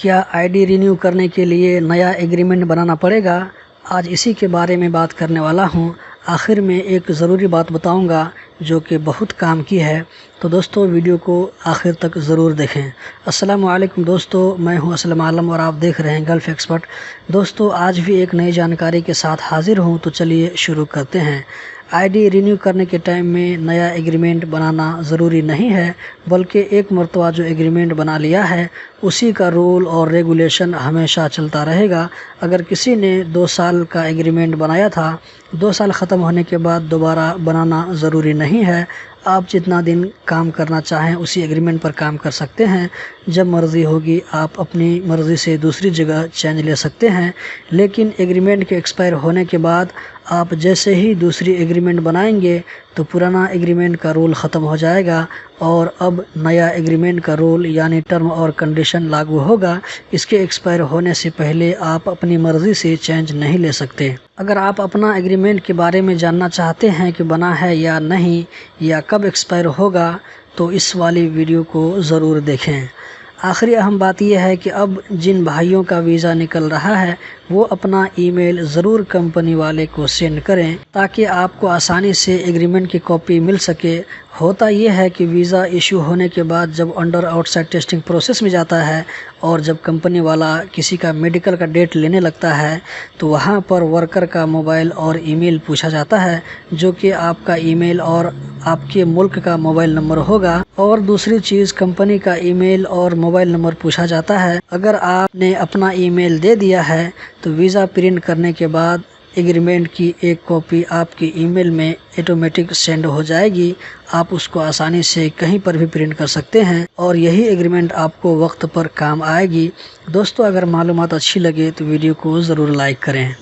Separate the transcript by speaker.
Speaker 1: क्या ID renew करने के लिए नया एग्रीमेंट बनाना पड़ेगा? आज इसी के बारे में बात करने वाला हूँ। आखिर में एक ज़रूरी बात बताऊँगा जो कि बहुत काम की है, तो दोस्तों वीडियो को आखिर तक ज़रूर देखें। अस्सलाम वालेकुम दोस्तों, मैं हूँ असलम आलम और आप देख रहे हैं गल्फ़ एक्सपर्ट। दोस्तों आज भी एक नई जानकारी के साथ हाज़िर हूँ, तो चलिए शुरू करते हैं। आईडी रीन्यू करने के टाइम में नया एग्रीमेंट बनाना ज़रूरी नहीं है, बल्कि एक मरतबा जो एग्रीमेंट बना लिया है उसी का रूल और रेगुलेशन हमेशा चलता रहेगा। अगर किसी ने 2 साल का एग्रीमेंट बनाया था, 2 साल ख़त्म होने के बाद दोबारा बनाना ज़रूरी नहीं है। आप जितना दिन काम करना चाहें उसी एग्रीमेंट पर काम कर सकते हैं। जब मर्ज़ी होगी आप अपनी मर्ज़ी से दूसरी जगह चेंज ले सकते हैं, लेकिन एग्रीमेंट के एक्सपायर होने के बाद आप जैसे ही दूसरी एग्रीमेंट बनाएंगे तो पुराना एग्रीमेंट का रूल ख़त्म हो जाएगा और अब नया एग्रीमेंट का रूल यानी टर्म और कंडीशन लागू होगा। इसके एक्सपायर होने से पहले आप अपनी मर्ज़ी से चेंज नहीं ले सकते। अगर आप अपना एग्रीमेंट के बारे में जानना चाहते हैं कि बना है या नहीं या कब एक्सपायर होगा, तो इस वाली वीडियो को ज़रूर देखें। आखिरी अहम बात यह है कि अब जिन भाइयों का वीज़ा निकल रहा है वो अपना ईमेल ज़रूर कंपनी वाले को सेंड करें ताकि आपको आसानी से एग्रीमेंट की कॉपी मिल सके। होता यह है कि वीज़ा इशू होने के बाद जब अंडर आउटसाइड टेस्टिंग प्रोसेस में जाता है और जब कंपनी वाला किसी का मेडिकल का डेट लेने लगता है तो वहाँ पर वर्कर का मोबाइल और ईमेल पूछा जाता है, जो कि आपका ईमेल और आपके मुल्क का मोबाइल नंबर होगा। और दूसरी चीज़, कंपनी का ईमेल और मोबाइल नंबर पूछा जाता है। अगर आपने अपना ईमेल दे दिया है तो वीज़ा प्रिंट करने के बाद एग्रीमेंट की एक कॉपी आपके ईमेल में ऑटोमेटिक सेंड हो जाएगी। आप उसको आसानी से कहीं पर भी प्रिंट कर सकते हैं और यही एग्रीमेंट आपको वक्त पर काम आएगी। दोस्तों अगर मालूमात अच्छी लगे तो वीडियो को ज़रूर लाइक करें।